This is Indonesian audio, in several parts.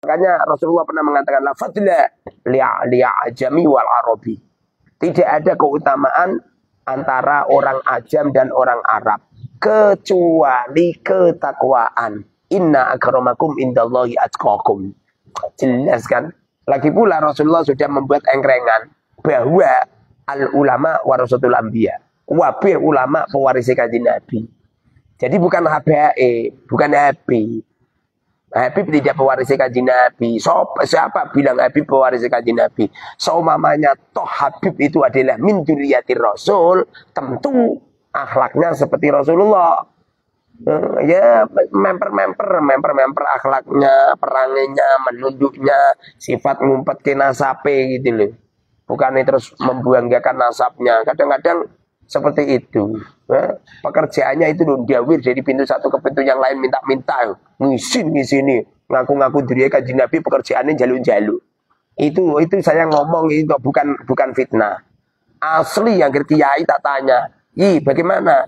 Makanya Rasulullah pernah mengatakan la fadla li'ajami wal arabi. Tidak ada keutamaan antara orang ajam dan orang Arab kecuali ketakwaan. Inna akramakum indallahi atqakum. Jelas kan? Lagi pula Rasulullah sudah membuat engkrengan bahwa al ulama warasatul anbiya. Wabih ulama pewaris kanjeng Nabi. Jadi bukan HBE, bukan Habib. Habib tidak pewaris kanjeng Nabi. Siapa bilang Habib pewaris kanjeng Nabi? Seumamanya toh Habib itu adalah min dzurriyyatir Rasul, tentu akhlaknya seperti Rasulullah. Ya memper akhlaknya, peranginya, menunduknya, sifat ngumpet ke nasabe gitu loh. Bukan terus membuanggakan nasabnya. Kadang-kadang seperti itu. Pekerjaannya itu diawir dari pintu satu ke pintu yang lain minta-minta, ngisin ngisi ngaku-ngaku diri kanjeng Nabi, pekerjaannya jaluk-jaluk. Itu saya ngomong itu bukan fitnah. Asli yang kiai tak tanya, bagaimana?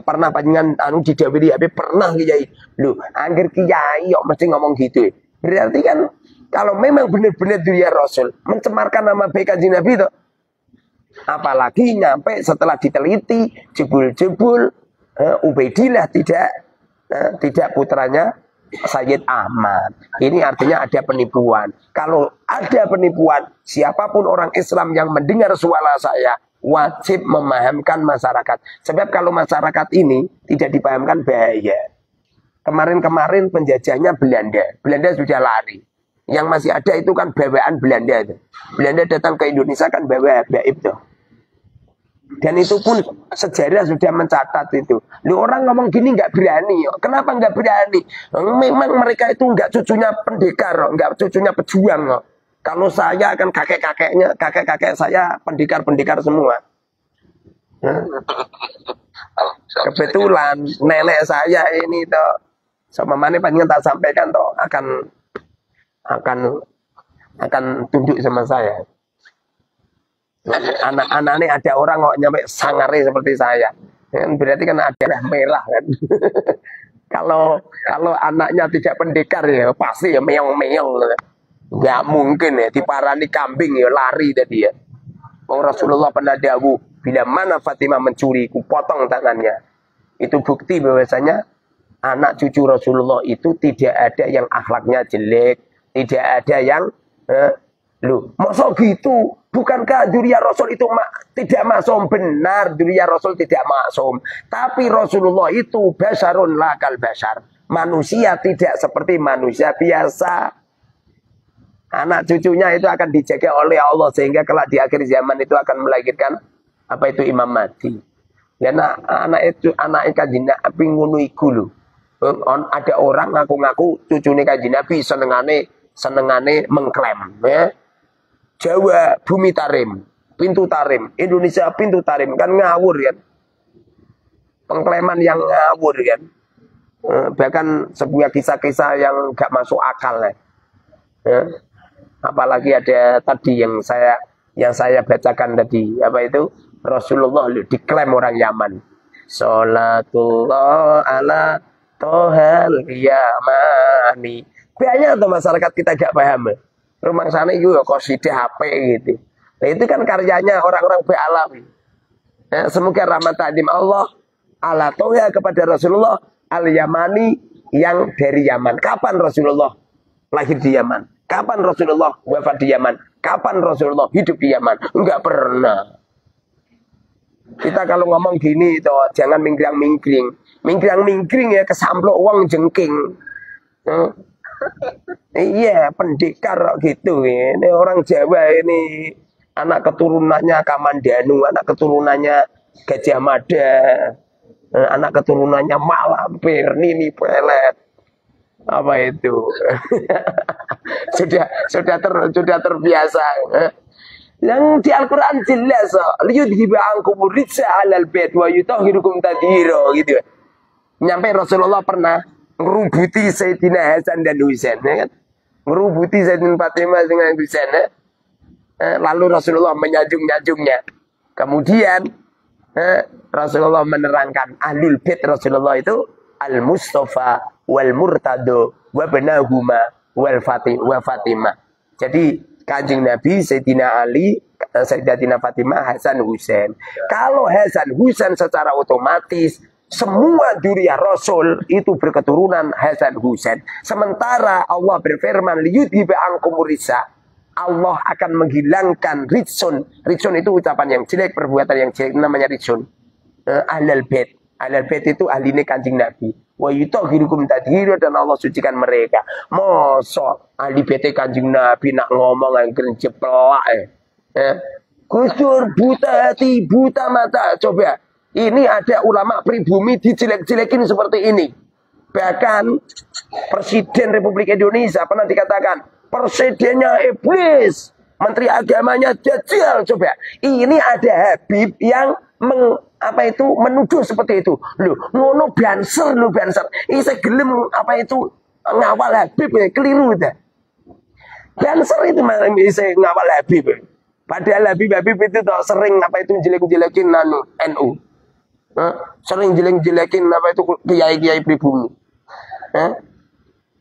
Pernah panjenengan didhawuhi Habib pernah kiai. Loh, angger kiai kok mesti ngomong gitu. Berarti kan kalau memang benar-benar dia Rasul mencemarkan nama baik kanjeng Nabi itu. Apalagi nyampe setelah diteliti jebul-jebul Ubaidillah tidak putranya Sayyid Ahmad. Ini artinya ada penipuan. Kalau ada penipuan, siapapun orang Islam yang mendengar suara saya wajib memahamkan masyarakat. Sebab kalau masyarakat ini tidak dipahamkan bahaya. Kemarin-kemarin penjajahnya Belanda. Belanda sudah lari. Yang masih ada itu kan bawaan Belanda itu. Belanda datang ke Indonesia kan bawa gaib tuh. Dan itu pun sejarah sudah mencatat itu. Lu orang ngomong gini nggak berani. Kenapa nggak berani? Memang mereka itu nggak cucunya pendekar, nggak cucunya pejuang. Kalau saya kan kakek-kakek saya pendekar semua. Kebetulan nenek saya ini toh sama mana panjenengan tak sampaikan toh akan tunduk sama saya. Anak-anaknya ada orang kok nyampe sangare seperti saya. Berarti kan ada merah kan. Kalau anaknya tidak pendekar ya pasti ya meong-meong. Nggak mungkin ya diparani kambing ya lari tadi ya. Rasulullah pernah dawuh, bila mana Fatimah mencuri, ku potong tangannya. Itu bukti bahwasanya anak cucu Rasulullah itu tidak ada yang akhlaknya jelek, tidak ada yang loh, masa gitu? Bukankah dzurriyyah Rasul itu tidak maksum? Benar, dzurriyyah Rasul tidak maksum. Tapi Rasulullah itu basyarun lakal basyar. Manusia tidak seperti manusia biasa. Anak cucunya itu akan dijaga oleh Allah sehingga kelak di akhir zaman itu akan melahirkan apa itu Imam Mahdi. Dan anak kanjeng Nabi ngono iku lho. Ada orang ngaku-ngaku cucune kanjeng Nabi senengane mengklaim ya. Jawa bumi tarim, pintu tarim, Indonesia pintu tarim, kan ngawur kan. Pengklaiman yang ngawur kan. Bahkan sebuah kisah-kisah yang gak masuk akal ya. Apalagi ada tadi yang saya bacakan tadi, apa itu? Rasulullah diklaim orang Yaman. Salatullah ala tohal yamani. Banyak tuh masyarakat kita gak paham. Rumah sana itu qasidah HP gitu. Nah itu kan karyanya orang-orang be'alawi. Nah, semoga rahmat ta'lim Allah ala toha kepada Rasulullah al-Yamani yang dari Yaman. Kapan Rasulullah lahir di Yaman? Kapan Rasulullah wafat di Yaman? Kapan Rasulullah hidup di Yaman? Enggak pernah. Kita kalau ngomong gini itu jangan mingkring-mingkring. Mingkring-mingkring ya kesamplok uang jengking. Iya, pendekar gitu. Ini orang Jawa ini anak keturunannya Kamandanu, anak keturunannya Gajah Mada, anak keturunannya Malampir, Nini Pelet. Apa itu? sudah terbiasa. Yang di Al-Quran jelas, liyudhiba ankum rijsa 'alal bait wa yutahhirukum tadhira gitu. Nyampe Rasulullah pernah ngerubuti Sayyidina Hasan dan Husain, ya kan? Ngerubuti Sayyidina Fatimah dengan Husain. Lalu Rasulullah menyanjung-nyanjungnya. Kemudian Rasulullah menerangkan ahlul bait Rasulullah itu al-Mustafa wal Murtado wa banahuma wa Fatimah. Jadi Kanjeng Nabi, Sayyidina Ali, Sayyidatina Fatimah, Hasan Husain. Kalau Hasan Husain secara otomatis semua dzurriyyah Rasul itu berketurunan Hasan Husain. Sementara Allah berfirman, liyudhiba ankum risa. Allah akan menghilangkan ritsun. Ritsun itu ucapan yang jelek, perbuatan yang jelek, namanya ritsun. Ahlul bait. Ahlul bait itu ahline Kanjeng Nabi. Wa yutahhirukum tadhira, dan Allah sucikan mereka. Mosok ahli bait Kanjeng Nabi nak ngomong angger jeplak Gus Dur buta hati, buta mata. Coba, ini ada ulama pribumi dijelek-jelekin seperti ini. Bahkan Presiden Republik Indonesia pernah dikatakan presidennya iblis, menteri agamanya dajjal. Coba, ini ada Habib yang menuduh seperti itu. Loh, ngono banser, lo banser. Ini saya gelem ngawal Habib, keliru dah. Banser itu saya ngawal Habib. Padahal Habib itu sering jelek-jelekin NU. Sering jelek-jelekin kiai-kiai pribumi.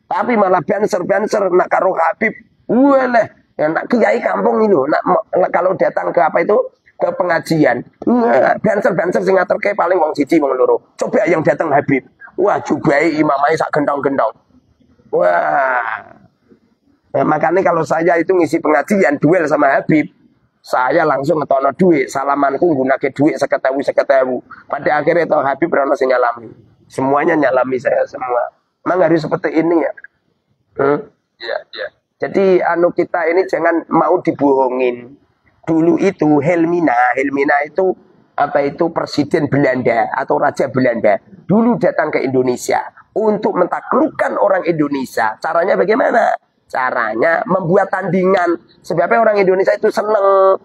Tapi malah banser nak karo Habib. Walah, nak kiai kampung itu kalau datang ke ke pengajian. Banser sing ngaterke paling wong siji wong loro. Coba yang datang Habib. Wah, jubai imamai sak gendong-gendong. Wah. Makanya kalau saya itu ngisi pengajian duel sama Habib, saya langsung ngetono duit, salamanku nggunake duit 50.000. Pada akhirnya itu Habib ora sing nyalami. Semuanya nyalami saya semua. Memang harus seperti ini ya. Iya. Jadi kita ini jangan mau dibohongin. Dulu itu Helmina itu presiden Belanda atau raja Belanda. Dulu datang ke Indonesia untuk mentaklukkan orang Indonesia. Caranya bagaimana? Caranya membuat tandingan. Sebabnya orang Indonesia itu seneng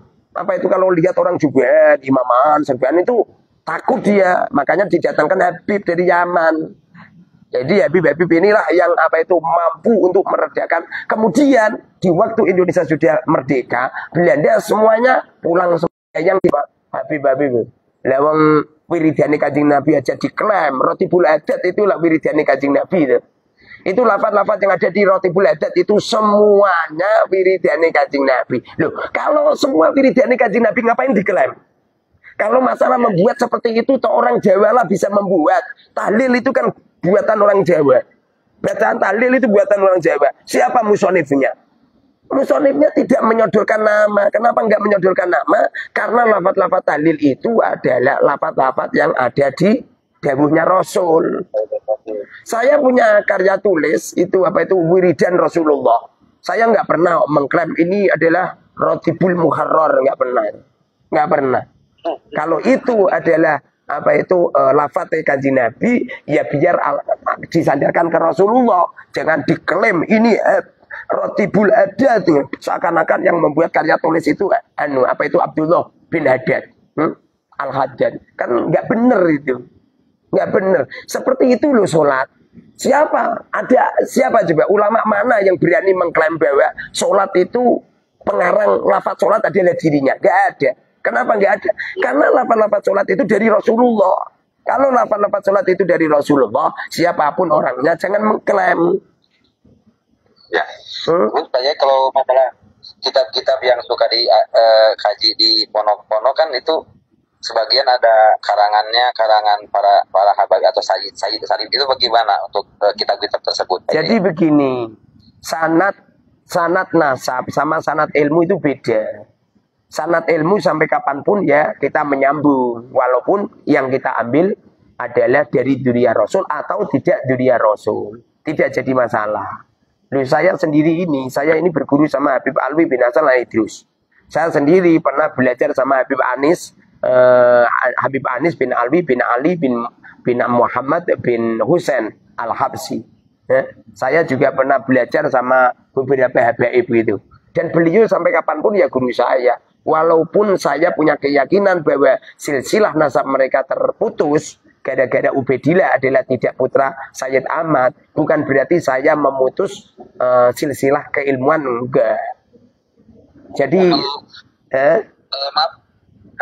kalau lihat orang juga imaman, serban itu takut dia. Makanya didatangkan Habib dari Yaman. Jadi Habib inilah yang mampu untuk meredakan. Kemudian di waktu Indonesia sudah merdeka, Belanda semuanya pulang semua yang di Habib. Lawang wiridane Kanjeng Nabi aja diklaim. Rotibul Adat itulah wiridane Kanjeng Nabi itu. Itu lafaz-lafaz yang ada di Rotibul Adat itu semuanya wiridane Kanjeng Nabi. Loh, kalau semua wiridane Kanjeng Nabi ngapain diklaim? Kalau masalah membuat seperti itu, orang Jawa lah bisa membuat. Tahlil itu kan buatan orang Jawa. Bacaan tahlil itu buatan orang Jawa. Siapa musonifnya? Musonifnya tidak menyodorkan nama. Kenapa enggak menyodorkan nama? Karena lafaz-lafaz tahlil itu adalah lafaz-lafaz yang ada di dawuhnya Rasul. Saya punya karya tulis itu wiridan Rasulullah. Saya nggak pernah mengklaim ini adalah Rotibul Muharrar, nggak pernah. Kalau itu adalah lafaz Kanjeng Nabi, ya biar disandarkan ke Rasulullah. Jangan diklaim ini Rotibul Adat. Seakan-akan yang membuat karya tulis itu Abdullah bin Haddad, Al-Haddad. Kan nggak benar itu. Nggak benar. Seperti itu loh sholat. Siapa coba ulama mana yang berani mengklaim bahwa sholat itu pengarang lafaz sholat adalah dirinya? Nggak ada. Kenapa nggak ada? Karena lafaz-lafaz sholat itu dari Rasulullah. Kalau lafaz-lafaz sholat itu dari Rasulullah, siapapun orangnya jangan mengklaim. Ya. Tanya kalau masalah kitab-kitab yang suka dikaji di pondok-pondok kan itu sebagian ada karangan para habaib atau sayyid itu bagaimana untuk kitab-kitab tersebut? Jadi begini, sanad nasab sama sanad ilmu itu beda. Sanad ilmu sampai kapanpun ya kita menyambung, walaupun yang kita ambil adalah dari dzurriyyah Rasul atau tidak dzurriyyah Rasul, tidak jadi masalah. Loh, saya ini berguru sama Habib Alwi bin Hasan Al-Idrus. Saya sendiri pernah belajar sama Habib Anis bin Alwi bin Ali bin Muhammad bin Husain Al-Habsi. Saya juga pernah belajar sama beberapa habaib itu. Dan beliau sampai kapanpun ya guru saya. Walaupun saya punya keyakinan bahwa silsilah nasab mereka terputus gara-gara Ubaidillah adalah tidak putra Sayyid Ahmad, bukan berarti saya memutus silsilah keilmuan, enggak. Jadi maaf,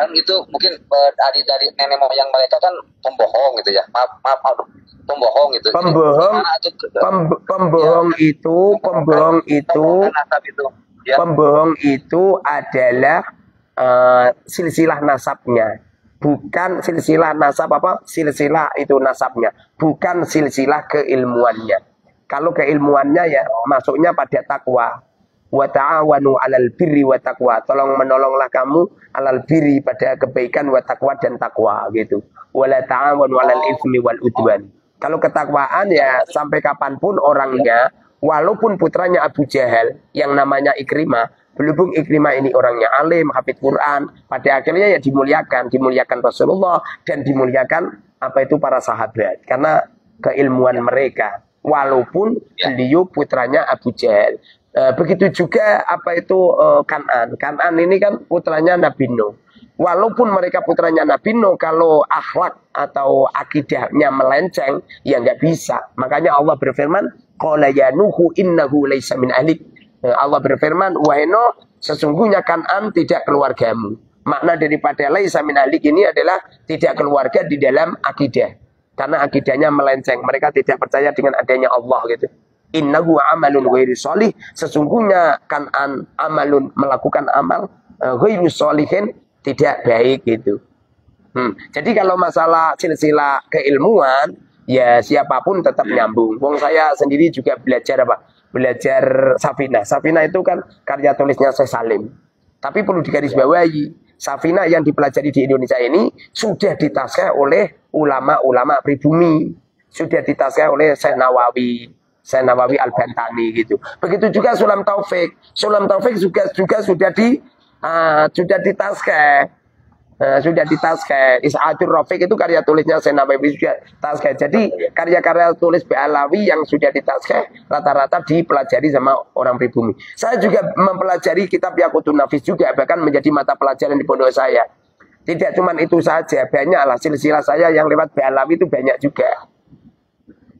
kan itu mungkin dari nenek moyang mereka kan pembohong gitu ya. Maaf, pembohong gitu. Pembohong itu adalah silsilah nasabnya. Bukan silsilah nasab silsilah itu nasabnya, bukan silsilah keilmuannya. Kalau keilmuannya ya masuknya pada takwa. Wa ta'awanu 'alal birri wa taqwa. Tolong menolonglah kamu 'alal birri pada kebaikan wa taqwa dan takwa gitu. Wa la ta'awanu 'alal itsmi wal udwan. Kalau ketakwaan ya sampai kapanpun orangnya, walaupun putranya Abu Jahal yang namanya Ikrimah, berhubung Ikrimah ini orangnya alim, hafidz Quran, pada akhirnya ya dimuliakan Rasulullah dan dimuliakan para sahabat karena keilmuan mereka. Walaupun beliau putranya Abu Jahal. Begitu juga Kan'an. Kan'an ini kan putranya Nabi Nuh. Walaupun mereka putranya Nabi Nuh, kalau akhlak atau akidahnya melenceng, ya nggak bisa. Makanya Allah berfirman, qala ya Nuhu innahu laisa min ahlik. Allah berfirman, wahai Nuh, sesungguhnya Kan'an tidak keluargamu. Makna daripada laisa min ahlik ini adalah tidak keluarga di dalam akidah. Karena akidahnya melenceng. Mereka tidak percaya dengan adanya Allah gitu. Innahu amalun ghairu sholih. Sesungguhnya Kan'an amalun melakukan amal ghairu sholihin tidak baik gitu. Jadi kalau masalah silsilah keilmuan, ya siapapun tetap nyambung. Wong saya sendiri juga belajar Belajar Safinah. Safinah itu kan karya tulisnya Syekh Salim. Tapi perlu digarisbawahi, Safinah yang dipelajari di Indonesia ini sudah ditaskah oleh ulama-ulama pribumi. Sudah ditaskah oleh Syekh Nawawi Al-Bantani gitu. Begitu juga Sulam Taufik. Sulam Taufik juga sudah ditaskah. Sudah ditaskah. Is'adur Rafiq itu karya tulisnya Syekh Nawawi sudah taskah. Jadi karya-karya tulis Ba'alawi yang sudah ditaskah rata-rata dipelajari sama orang pribumi. Saya juga mempelajari kitab Yaqutun Nafis juga, bahkan menjadi mata pelajaran di pondok saya. Tidak cuma itu saja, banyaklah silsilah saya yang lewat Ba'alawi itu banyak juga.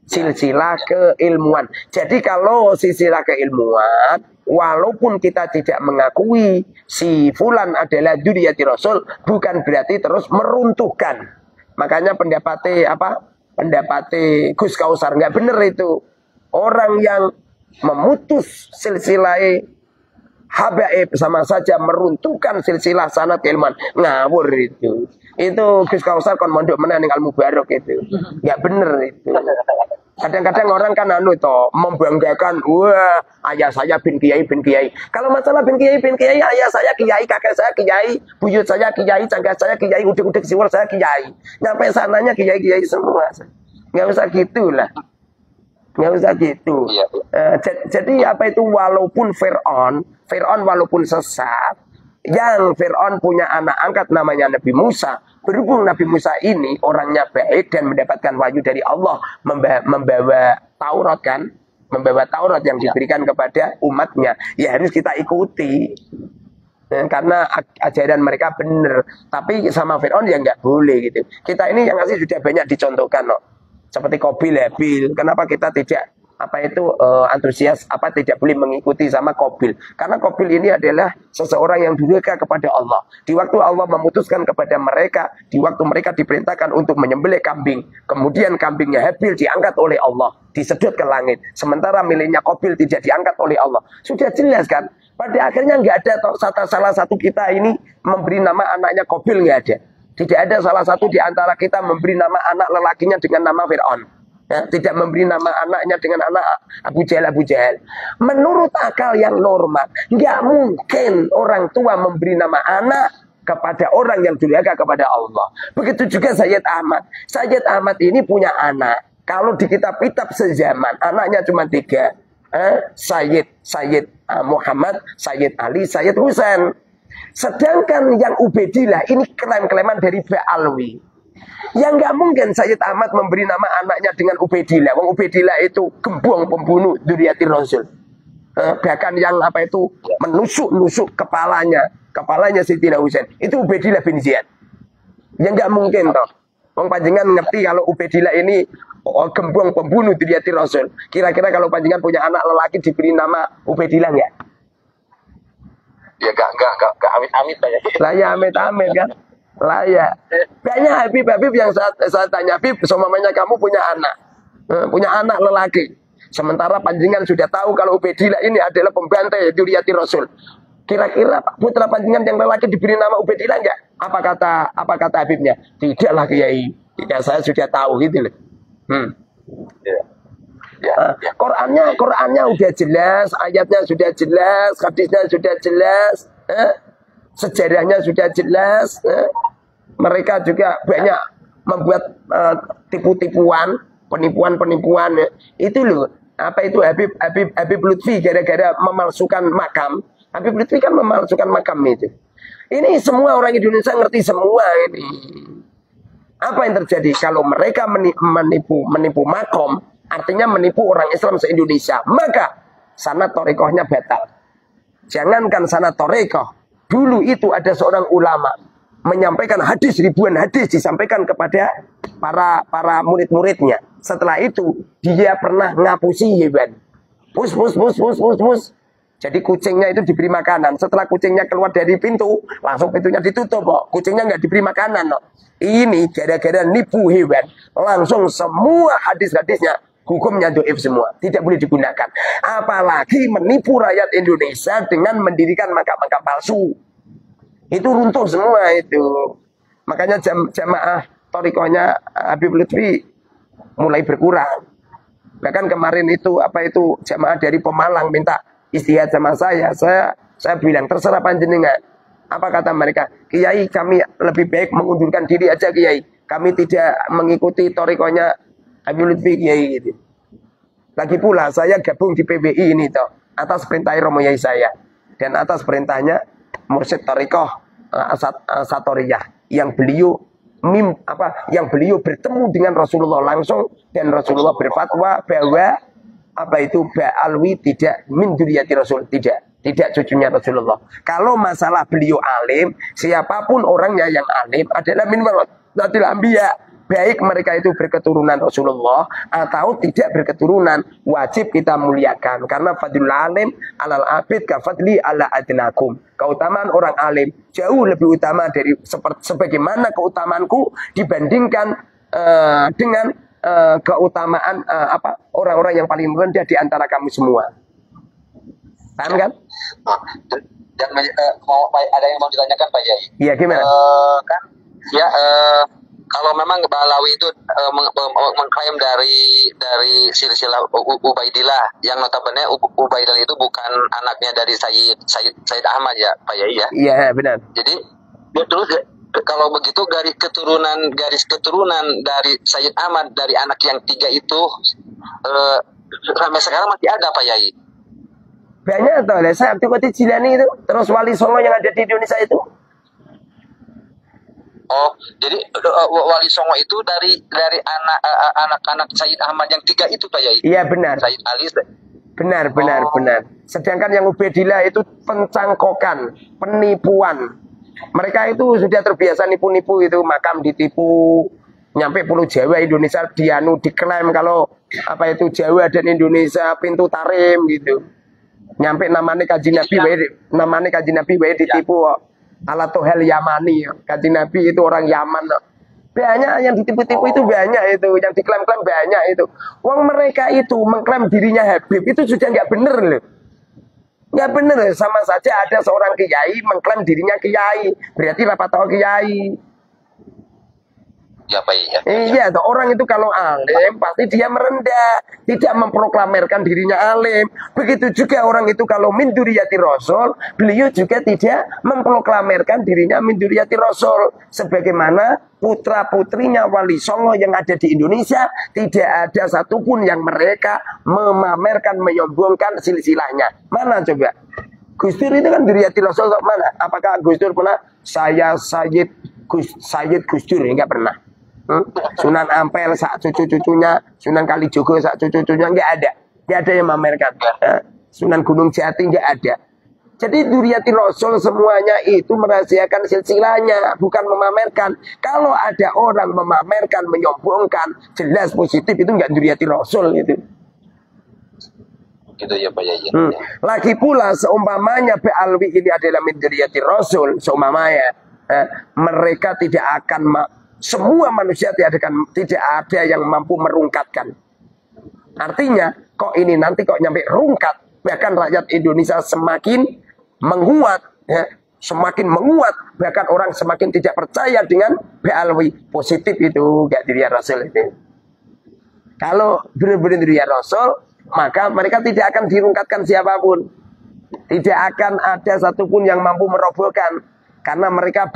Silsilah keilmuan. Jadi kalau silsilah keilmuan, walaupun kita tidak mengakui si fulan adalah dzurriyyati Rasul, bukan berarti terus meruntuhkan. Makanya pendapatnya Gus Kausar nggak benar itu. Orang yang memutus silsilah habaib sama saja meruntuhkan silsilah sanad keilmuan. Ngawur itu. Itu Gus Kausar kon mondok meneh Al Mubarok itu. Nggak benar itu. Kadang-kadang orang kan membanggakan, wah ayah saya bin kiai. Kalau masalah bin kiai, ayah saya kiai, kakek saya kiai, buyut saya kiai, cangkah saya kiai, udek-udek siwur saya kiai. Nyampe sananya kiai semua. Nggak usah gitulah. Nggak usah gitu. Jadi walaupun Fir'aun walaupun sesat, yang Fir'aun punya anak angkat namanya Nabi Musa. Berhubung Nabi Musa ini orangnya baik dan mendapatkan wahyu dari Allah, membawa Taurat yang diberikan kepada umatnya, ya harus kita ikuti. Karena ajaran mereka benar. Tapi sama Fir'aun ya nggak boleh gitu. Kita ini yang asli sudah banyak dicontohkan seperti Qabil Habil. Kenapa kita tidak antusias tidak boleh mengikuti sama Qabil? Karena Qabil ini adalah seseorang yang durhaka kepada Allah. Di waktu Allah memutuskan kepada mereka, di waktu mereka diperintahkan untuk menyembelih kambing, kemudian kambingnya Habil diangkat oleh Allah, disedot ke langit. Sementara miliknya Qabil tidak diangkat oleh Allah. Sudah jelas kan? Pada akhirnya nggak ada salah satu kita ini memberi nama anaknya Qabil, nggak ada. Tidak ada salah satu di antara kita memberi nama anak lelakinya dengan nama Fir'aun. Ya, tidak memberi nama anaknya dengan anak Abu Jahal. Menurut akal yang normal, nggak mungkin orang tua memberi nama anak kepada orang yang durhaka kepada Allah. Begitu juga Sayyid Ahmad. Sayyid Ahmad ini punya anak. Kalau di kitab-kitab sezaman, anaknya cuma 3. Sayyid Muhammad, Sayyid Ali, Sayyid Husain. Sedangkan yang Ubaidillah ini klaim-klaiman dari Ba'alwi. Yang nggak mungkin Sayyid Ahmad memberi nama anaknya dengan Ubaidillah. Wong Ubaidillah itu gembong pembunuh dzurriyyati Rasul. Bahkan yang menusuk kepalanya Sayyidina Husain. Itu Ubaidillah bin Ziyad. Yang nggak mungkin toh. Wong panjenengan ngerti kalau Ubaidillah ini gembong pembunuh dzurriyyati Rasul. Kira-kira kalau panjenengan punya anak lelaki diberi nama Ubaidillah nggak? Ya nggak amit-amit lah ya amit-amit kan. Lah ya, banyak Habib yang saya tanya, Habib, semuanya kamu punya anak lelaki. Sementara panjenengan sudah tahu kalau Ubaidillah ini adalah pembantai dzurriyyati Rasul. Kira-kira putra panjenengan yang lelaki diberi nama Ubaidillah enggak? Apa kata Habibnya? Tidaklah Kiai. Tidak, saya sudah tahu gitu loh. Qurannya udah jelas, ayatnya sudah jelas, hadisnya sudah jelas, sejarahnya sudah jelas. Mereka juga banyak membuat tipu-tipuan, penipuan. Itu loh. Apa itu Habib Lutfi gara-gara memalsukan makam. Habib Lutfi kan memalsukan makam itu. Ini semua orang Indonesia ngerti semua ini. Apa yang terjadi kalau mereka menipu makom, artinya menipu orang Islam se-Indonesia, maka sanad thariqahnya batal. Jangankan sanad thariqah, dulu itu ada seorang ulama menyampaikan ribuan hadis disampaikan kepada para murid-muridnya. Setelah itu dia pernah ngapusi hewan. Pus. Jadi kucingnya itu diberi makanan. Setelah kucingnya keluar dari pintu, langsung pintunya ditutup kok. Kucingnya nggak diberi makanan kok. Ini gara-gara nipu hewan. Langsung semua hadis-hadisnya hukumnya doif semua. Tidak boleh digunakan. Apalagi menipu rakyat Indonesia dengan mendirikan makam-makam palsu. Itu runtuh semua itu. Makanya jamaah thariqahnya Habib Lutfi mulai berkurang. Bahkan kemarin itu jamaah dari Pemalang minta istihad sama saya bilang terserah panjenengan. Apa kata mereka? Kiai, kami lebih baik mengundurkan diri aja Kiai. Kami tidak mengikuti thariqahnya Habib Lutfi Kiai gitu. Lagi pula saya gabung di PBI ini toh atas perintah Romo Yai saya dan atas perintahnya Mursyid Thariqah Satoriyah yang beliau bertemu dengan Rasulullah langsung dan Rasulullah berfatwa bahwa Ba'alwi tidak min dzurriyyati Rasul, tidak cucunya Rasulullah. Kalau masalah beliau alim, siapapun orangnya yang alim adalah min warasatil anbiya. Baik mereka itu berketurunan Rasulullah atau tidak berketurunan, wajib kita muliakan. Karena fadlul alim alal abid kafadli ala adnakum. Keutamaan orang alim jauh lebih utama dari sebagaimana keutamaanku dibandingkan dengan keutamaan orang-orang yang paling rendah di antara kamu semua. Paham kan? Dan ada yang mau ditanyakan Pak Yai. Iya, gimana? Kalau memang Ba'alawi itu mengklaim dari silsilah Ubaidillah yang notabene Ubaidillah itu bukan anaknya dari Sayyid Ahmad ya Pak Yai ya. Iya benar. Jadi terus kalau begitu garis keturunan dari Sayyid Ahmad dari anak yang 3 itu sampai sekarang masih ada Pak Yai. Banyak tuh, saya Abdul Jilani itu, terus Wali Songo yang ada di Indonesia itu. Oh, jadi Wali Songo itu dari anak-anak Sayyid Ahmad yang 3 itu Pak Yai? Iya benar. Sayyid Ali. Benar. Sedangkan yang Ubaidillah itu pencangkokan, penipuan. Mereka itu sudah terbiasa nipu-nipu itu, makam ditipu, nyampe Pulau Jawa Indonesia diklaim kalau Jawa dan Indonesia pintu tarim gitu. Nyampe namanya Kanjeng Nabi wae ditipu kok. Ala Tohel Yamani, Kanjeng Nabi itu orang Yaman. Banyak yang ditipu-tipu itu, banyak itu, yang diklaim-klaim banyak itu. Wong mereka itu mengklaim dirinya Habib itu sudah nggak bener loh. Nggak bener, sama saja ada seorang kiai mengklaim dirinya kiai, berarti apa tahu kiai. Ya, Pak ya. Iya, orang itu kalau alim pasti dia merendah, tidak memproklamirkan dirinya alim. Begitu juga orang itu kalau min dzurriyyati Rasul, beliau juga tidak memproklamirkan dirinya min dzurriyyati Rasul. Sebagaimana putra-putrinya Wali Songo yang ada di Indonesia, tidak ada satupun yang mereka memamerkan, menyombongkan silsilahnya. Mana coba? Gus Dur itu kan dzurriyyati Rasul, mana? Apakah Gus Dur pernah saya Sayyid Gus Dur? Enggak pernah. Sunan Ampel sak cucu-cucunya, Sunan Kalijogo sak cucu-cucunya nggak ada yang memamerkan. Sunan Gunung Jati nggak ada. Jadi dzurriyyati Rasul semuanya itu merahasiakan silsilahnya, bukan memamerkan. Kalau ada orang memamerkan, menyombongkan, jelas positif itu nggak dzurriyyati Rasul itu. Gitu ya Pak ya. Lagi pula seumpamanya Ba'alwi ini adalah min dzurriyyati Rasul, seumpamanya mereka tidak akan semua manusia tidak ada yang mampu merungkatkan. Artinya kok ini nanti kok nyampe rungkat, bahkan rakyat Indonesia semakin menguat, semakin menguat, bahkan orang semakin tidak percaya dengan Ba'alwi. Positif itu gak diri Rasul itu. Kalau benar-benar diri Rasul, maka mereka tidak akan dirungkatkan siapapun. Tidak akan ada satupun yang mampu merobohkan, karena mereka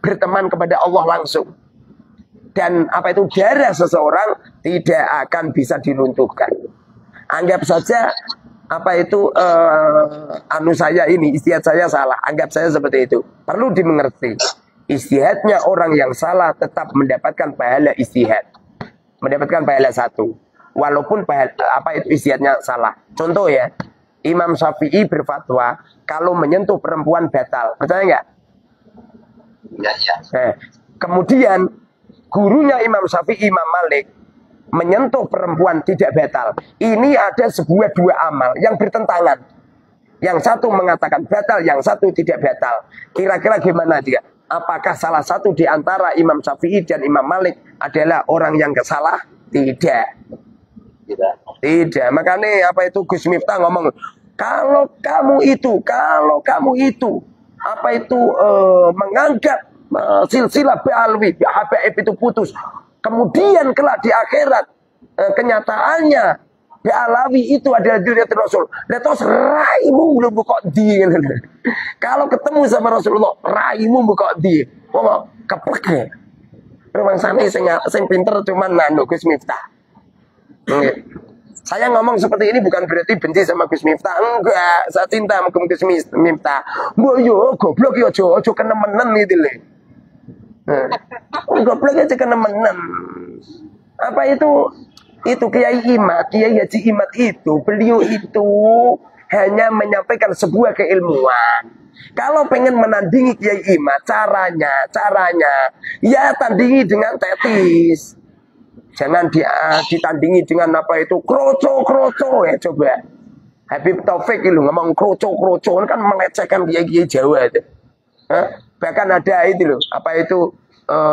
berteman kepada Allah langsung. Dan apa itu darah seseorang tidak akan bisa diruntuhkan. Anggap saja apa itu saya ini istihad saya salah. Anggap saya seperti itu. Perlu dimengerti. Istihadnya orang yang salah tetap mendapatkan pahala istihad. Mendapatkan pahala satu. Walaupun apa itu istihadnya salah. Contoh ya, Imam Syafi'i berfatwa kalau menyentuh perempuan batal. Percaya nggak? Ya. Kemudian gurunya Imam Syafi'i, Imam Malik, menyentuh perempuan tidak batal. Ini ada dua amal yang bertentangan. Yang satu mengatakan batal, yang satu tidak batal. Kira-kira gimana dia? Apakah salah satu di antara Imam Syafi'i dan Imam Malik adalah orang yang kesalah? Tidak. Tidak. Makanya apa itu Gus Miftah ngomong, kalau kamu itu apa itu menganggap silsilah Ba'alwi, Habaib itu putus. Kemudian kelak di akhirat kenyataannya Ba'alawi itu adalah dzurriyyah Rasul. Terus raimu belum kok di. Kalau ketemu sama Rasulullah, raimu kok di. Wong keplek. Rumangsane sing pinter cuman Gus Miftah. Saya ngomong seperti ini bukan berarti benci sama Gus Miftah. Enggak, saya cinta sama Gus Miftah. Mbok yo goblok yo aja kenemenen gitu lho. Goblok aja kenemenen. Apa itu Kiai Imad, Kiai Haji Imad itu, beliau itu hanya menyampaikan sebuah keilmuan. Kalau pengen menandingi Kiai Imad, caranya ya tandingi dengan tetis. Jangan ditandingi dengan apa itu kroco ya coba. Habib Taufik itu ngomong kroco kan melecehkan kiai Jawa itu. Bahkan ada itu loh, apa itu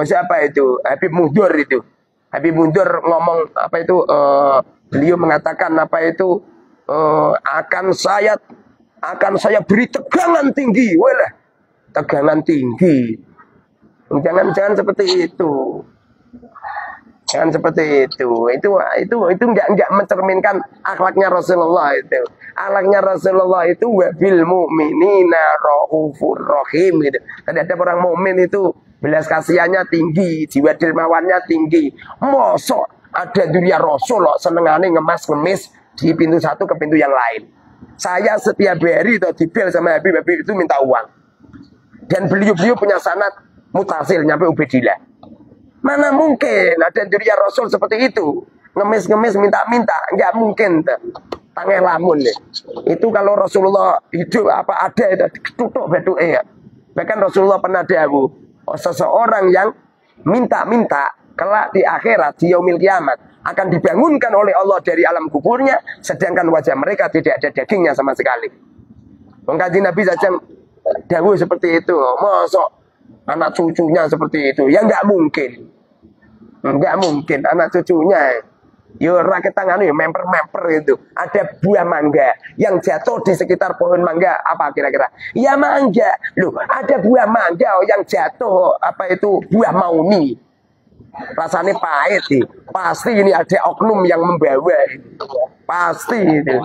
siapa itu Habib Mundur itu. Habib Mundur ngomong apa itu beliau mengatakan apa itu akan saya beri tegangan tinggi. Walah, tegangan tinggi. Jangan seperti itu. Jangan seperti itu. Itu enggak mencerminkan akhlaknya Rasulullah itu. Akhlaknya Rasulullah itu wabil mu'minina raufur rahim gitu. Terhadap orang mukmin itu belas kasihannya tinggi, jiwa dermawannya tinggi. Mosok ada dunia Rasulullah senengane ngemis di pintu satu ke pintu yang lain. Saya setiap hari itu dibel sama Habib itu minta uang. Dan beliau punya sanad mutasil nyampe Ubaidillah. Mana mungkin ada dunia Rasul seperti itu. Ngemis minta-minta. Enggak mungkin. Tangeh lamun. Itu kalau Rasulullah hidup apa ada itu tutup batu ya. Bahkan Rasulullah pernah dawuh, seseorang yang minta-minta kelak di akhirat di yaumil kiamat akan dibangunkan oleh Allah dari alam kuburnya, sedangkan wajah mereka tidak ada dagingnya sama sekali. Mengkaji Nabi saja dawuh seperti itu. Mosok anak cucunya seperti itu? Ya enggak mungkin. Enggak mungkin anak cucunya. Yo rakyat tangan ya memper itu. Ada buah mangga yang jatuh di sekitar pohon mangga apa kira-kira? Ya mangga. Loh, ada buah mangga yang jatuh apa itu buah mauni. Rasanya pahit sih. Pasti ini ada oknum yang membawa. Pasti itu.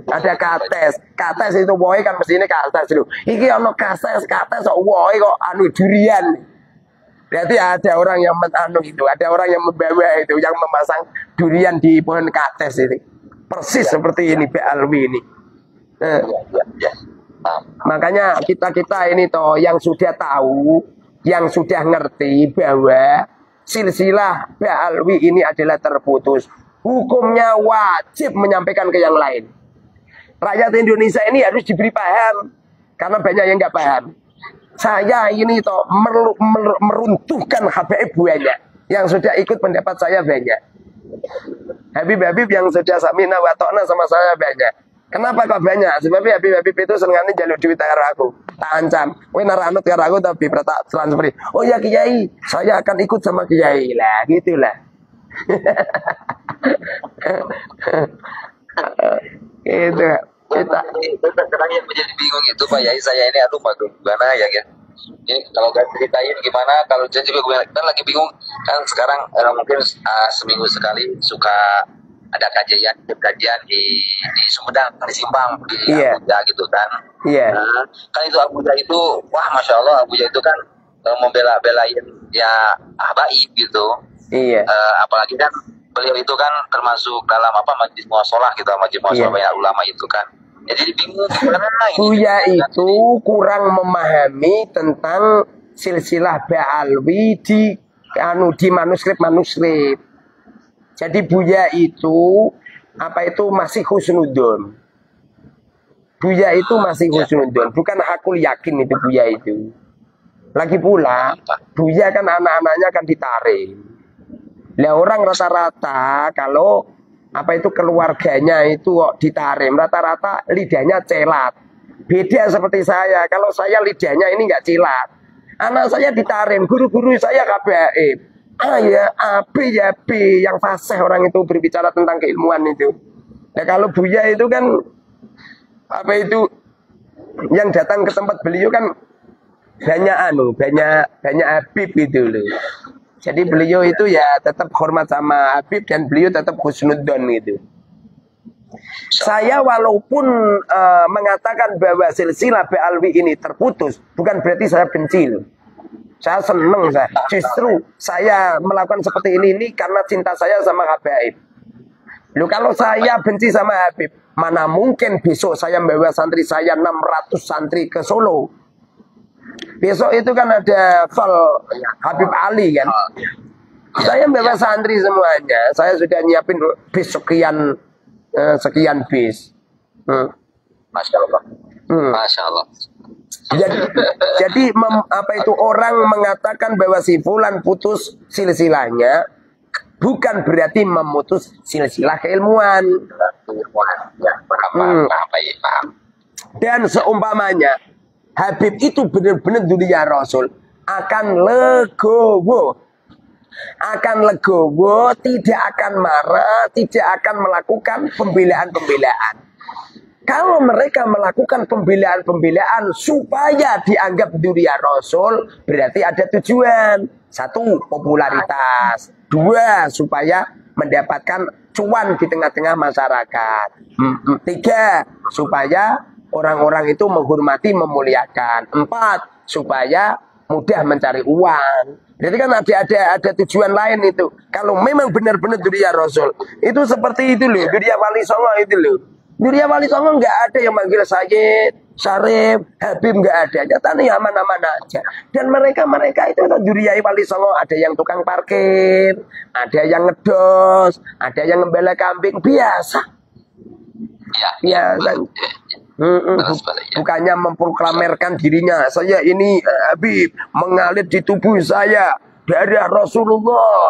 Ada kates itu woy kan mesti ini kates loh. Iki ono kates kok woy kok anu durian. Berarti ada orang yang ada orang yang membawa itu, yang memasang durian di pohon kates ini. Persis seperti ini Ba'alwi ini. Makanya kita ini toh yang sudah tahu, yang sudah ngerti bahwa silsilah Ba'alwi ini adalah terputus. Hukumnya wajib menyampaikan ke yang lain. Rakyat Indonesia ini harus diberi paham, karena banyak yang nggak paham. Saya ini toh meruntuhkan Habaib banyak. Yang sudah ikut pendapat saya banyak. Habib yang sudah samina wa ta'na sama saya banyak. Kenapa kok banyak? Sebab Habib itu senengane jaluk duit karo aku. Tak ancam. Kowe naranut karo aku tapi tak transfer. Oh ya Kiai, saya akan ikut sama Kiai lah, gitulah. Gitu. Kita kadang yang menjadi bingung itu Pak Yai, saya ini aduh gimana ya kan. Ini kalau gak ceritain gimana, kalau jadi gue kan lagi bingung kan sekarang mungkin seminggu sekali suka ada kajian di Sumedang, di Simpang, di Abuja gitu kan. Iya. Kan itu Abuja itu, wah Masya Allah Abuja itu kan membela-belain ya habaib gitu. Iya. Apalagi kan beliau itu kan termasuk dalam Majlis Muashalah gitu, Majlis Muashalah banyak ulama itu kan. Ya, jadi bingung gimana ini. Buya itu kurang memahami tentang silsilah Ba'alwi di manuskrip. Jadi Buya itu masih husnudon. Buya itu masih husnudon, bukan hakul yakin itu Buya itu. Lagi pula Buya kan anak-anaknya kan ditarik. Lah orang rata-rata kalau keluarganya itu ditarim, rata-rata lidahnya celat. Beda seperti saya, kalau saya lidahnya ini nggak cilat. Anak saya ditarim, guru-guru saya KBAib. Ya B, yang fasih orang itu berbicara tentang keilmuan itu. Nah kalau Buya itu kan yang datang ke tempat beliau kan banyak Habib gitu loh. Jadi beliau itu ya tetap hormat sama Habib dan beliau tetap husnudzon gitu. Saya walaupun mengatakan bahwa silsilah Ba'alwi ini terputus, bukan berarti saya benci loh. Saya senang saya. Justru saya melakukan seperti ini karena cinta saya sama Habib. Loh kalau saya benci sama Habib, mana mungkin besok saya membawa santri saya 600 santri ke Solo. Besok itu kan ada Fal Habib Ali kan. Saya membawa santri semuanya. Saya sudah nyiapin bis sekian bis. Masya Allah. Masya Allah. Jadi orang mengatakan bahwa si fulan putus silsilahnya bukan berarti memutus silsilah keilmuan. Dan seumpamanya Habib itu benar-benar dunia Rasul akan legowo, tidak akan marah, tidak akan melakukan pembelaan. Kalau mereka melakukan pembelaan supaya dianggap dunia Rasul, berarti ada tujuan. 1, popularitas. 2, supaya mendapatkan cuan di tengah-tengah masyarakat. 3, supaya orang-orang itu menghormati, memuliakan. 4, supaya mudah mencari uang. Berarti kan ada tujuan lain itu. Kalau memang benar-benar dunia Rasul, itu seperti itu loh. Dunia Wali Songo itu loh. Dunia Wali Songo nggak ada yang manggil Sayyid, Syarif, Habib, nggak ada. Nyatanya aman-aman aja. Dan mereka itu dunia Wali Songo ada yang tukang parkir, ada yang ngedos, ada yang ngembala kambing, biasa. Biasa. Bukannya memproklamerkan dirinya, saya ini Habib, mengalir di tubuh saya darah Rasulullah.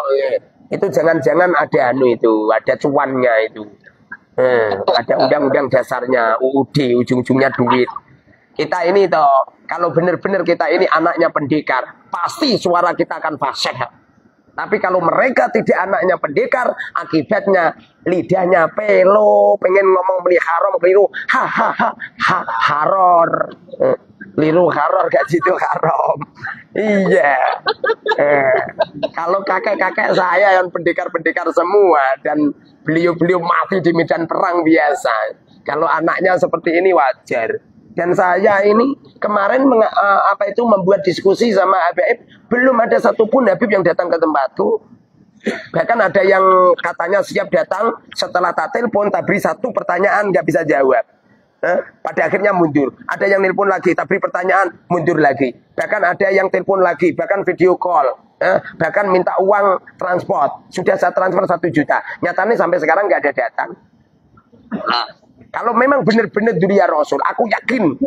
Itu jangan-jangan ada ada cuannya itu. Ada undang-undang dasarnya UUD, ujung-ujungnya duit. Kita ini kalau benar-benar kita ini anaknya pendekar, pasti suara kita akan fasih. Tapi kalau mereka tidak anaknya pendekar, akibatnya lidahnya pelo, pengen ngomong beli haram, keliru, haror, keliru haror, gak situ haram. Iya. Kalau kakek-kakek saya yang pendekar-pendekar semua dan beliau-beliau mati di medan perang biasa. Kalau anaknya seperti ini wajar. Dan saya ini kemarin membuat diskusi sama Habib, belum ada satupun Habib yang datang ke tempatku. Bahkan ada yang katanya siap datang, setelah tak telepon, tak beri satu pertanyaan nggak bisa jawab. Pada akhirnya mundur. Ada yang telepon lagi, tak beri pertanyaan, mundur lagi. Bahkan ada yang telepon lagi, bahkan video call. Bahkan minta uang transport. Sudah saya transfer 1 juta. Nyatanya sampai sekarang nggak ada datang. Kalau memang benar-benar dunia Rasul, aku yakin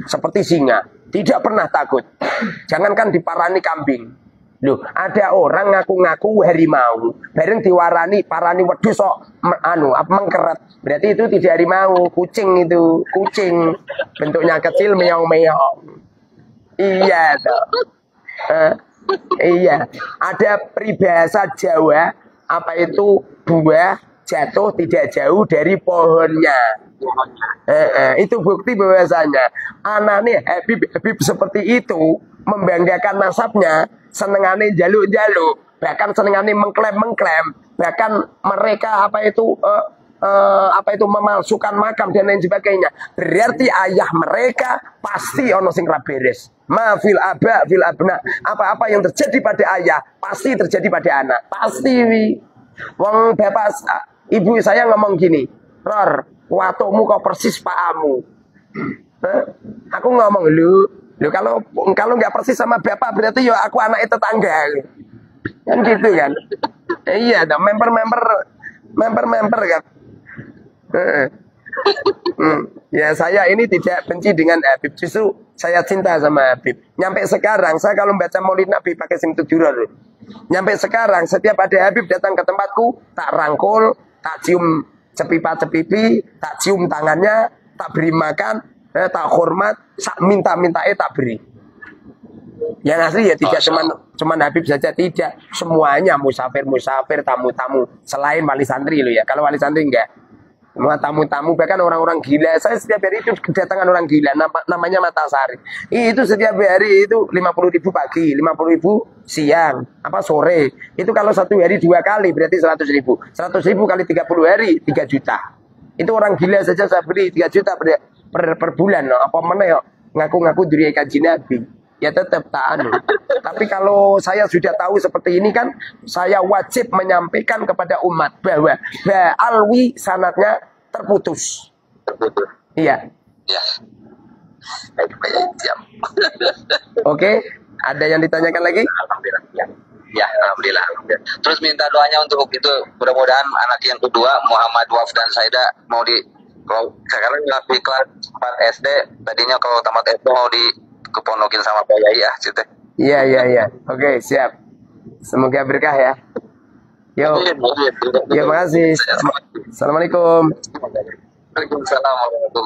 seperti singa, tidak pernah takut. Jangankan diparani kambing, Loh, ada orang ngaku-ngaku harimau, bareng diwarani parani wedhus kok mengkeret. Berarti itu tidak harimau, kucing itu, kucing. Bentuknya kecil meong-meong. Iya toh. Iya, ada peribahasa Jawa apa itu buah jatuh tidak jauh dari pohonnya. Itu bukti bahwasanya anaknya Habib seperti itu membanggakan nasabnya, senengane jaluk-jaluk, bahkan senengane mengklaim-mengklaim, bahkan mereka apa itu memalsukan makam dan lain sebagainya. Berarti ayah mereka pasti ono sing ra beres. Ma fil aba fil abna. Apa-apa yang terjadi pada ayah pasti terjadi pada anak. Pasti wi. Wong bapak ibu saya ngomong gini, "Ror, watumu kok persis pakamu." Aku ngomong, lu kalau nggak persis sama bapak berarti ya aku anak tetangga. Kan gitu kan. Iya, ada member kan. Ya saya ini tidak benci dengan Habib, justru saya cinta sama Habib. Nyampe sekarang saya kalau baca Maulid Nabi pakai sim tujuh. Nyampe sekarang setiap ada Habib datang ke tempatku, tak rangkul, tak cium cepipi, tak cium tangannya, tak beri makan, tak hormat, minta tak beri. Yang asli ya tidak cuman Habib saja, tidak, semuanya musafir, tamu-tamu selain wali santri loh ya. Kalau wali santri enggak. Semua tamu-tamu, bahkan orang-orang gila. Saya setiap hari itu kedatangan orang gila, namanya Matasari. Itu setiap hari itu 50.000 pagi, 50.000 siang, sore. Itu kalau satu hari 2 kali berarti 100.000. 100.000 kali 30 hari 3 juta. Itu orang gila saja saya beri 3 juta per bulan. No. Apa mana ya ngaku-ngaku diri kaji Nabi. Ya tetap tak anu. Tapi kalau saya sudah tahu seperti ini kan, saya wajib menyampaikan kepada umat bahwa alwi sanatnya terputus. Iya. Ya. Oke, ada yang ditanyakan lagi? Alhamdulillah. Ya, alhamdulillah. Terus minta doanya untuk itu, mudah-mudahan anak yang kedua Muhammad Waf dan Saida mau kalau sekarang masih kelas 4 SD, tadinya kalau tamat SD mau keponokin sama Pak Yai ya, Cite. Iya. Oke, siap. Semoga berkah ya. Yo. Ya, makasih. Assalamualaikum. Waalaikumsalam warahmatullahi wabarakatuh.